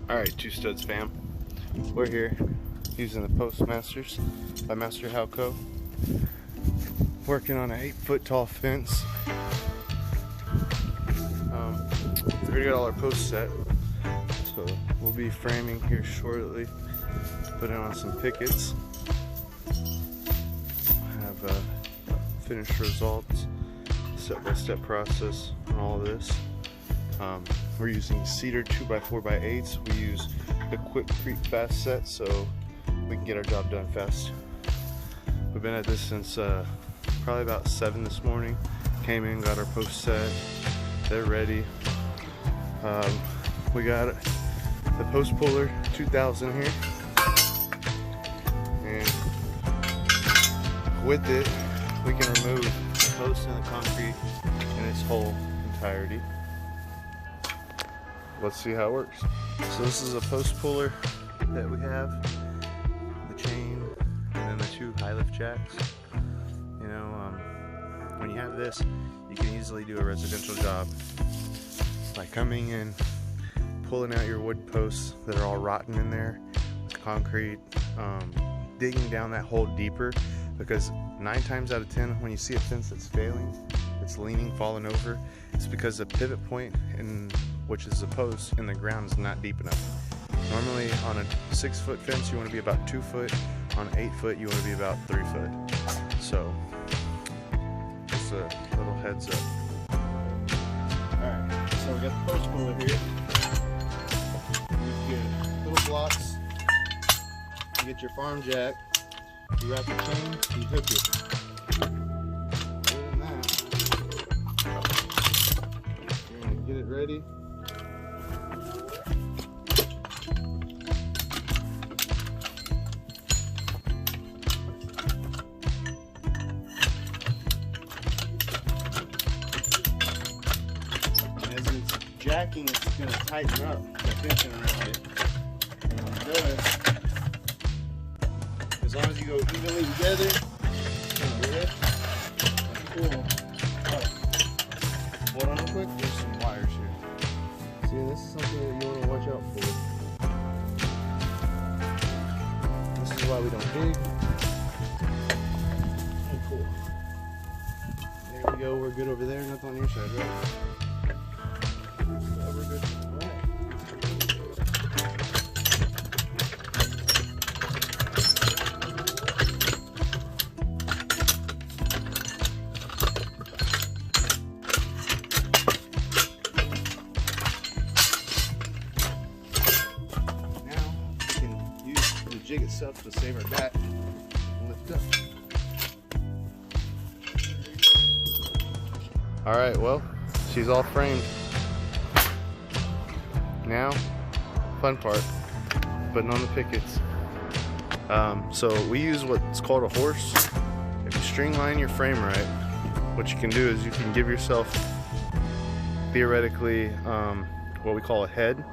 Alright, Two Studs fam. We're here using the Postmasters by Master Halco. Working on an 8-foot tall fence. We already got all our posts set. So we'll be framing here shortly. Putting on some pickets. Have finished results, step-by-step process on all this. We're using cedar 2x4x8s. We use a quick creep fast set so we can get our job done fast. We've been at this since probably about 7 this morning. Came in, got our posts set. They're ready. We got the post puller 2000 here, and with it we can remove the post and the concrete in its whole entirety. Let's see how it works. So this is a post puller that we have, the chain, and then the 2 high lift jacks. You know, when you have this, you can easily do a residential job by coming in, pulling out your wood posts that are all rotten in there with concrete, digging down that hole deeper, because 9 times out of 10 when you see a fence that's failing, it's leaning, falling over, it's because the pivot point, which is the post, in the ground is not deep enough. Normally on a 6-foot fence you want to be about 2 foot, on 8 foot you want to be about 3 foot. So just a little heads up. Alright, so we got the post puller here. You get little blocks, you get your farm jack, you wrap the chain, you hook it. Other than that, you're going to get it ready. As it's jacking, it's going to tighten up the tension around it. And when it does, as long as you go evenly together, that's cool. Hold on real quick, there's some wires here. See, this is something that you want to watch out for. This is why we don't dig. Oh, cool. There we go, we're good over there, nothing on your side, right? Yeah, we're good. Alright. Jig itself to save our back and lift up. Alright, well, she's all framed. Now, fun part, putting on the pickets. So we use what's called a horse. If you string line your frame right, what you can do is you can give yourself theoretically what we call a head,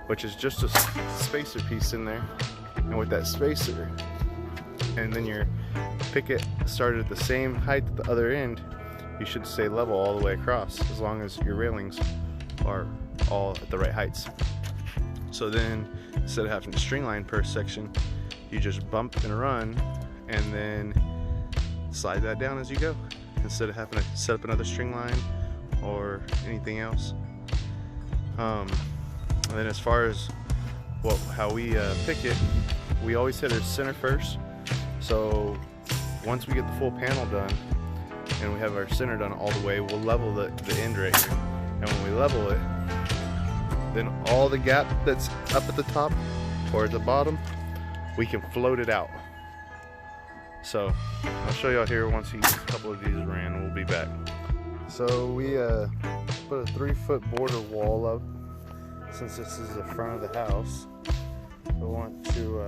which is just a spacer piece in there. And with that spacer, and then your picket started at the same height at the other end, you should stay level all the way across, as long as your railings are all at the right heights. So then, instead of having to string line per section, you just bump and run, and then slide that down as you go, instead of having to set up another string line or anything else. And then as far as how we pick it, we always hit our center first. So once we get the full panel done and we have our center done all the way, we'll level the end right here. And when we level it, then all the gap that's up at the top or at the bottom, we can float it out. So I'll show y'all here once a couple of these ran. We'll be back. So we put a 3-foot border wall up. Since this is the front of the house, we want to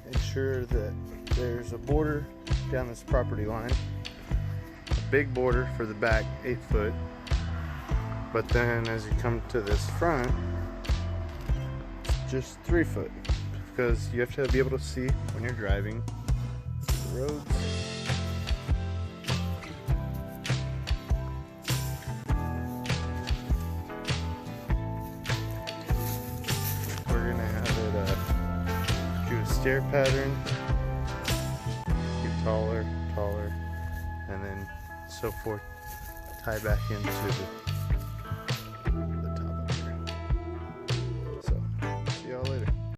ensure that there's a border down this property line, a big border for the back, 8 foot, but then as you come to this front, just 3 foot, because you have to be able to see when you're driving the roads. stair pattern. Get taller, taller, and then so forth. Tie back into the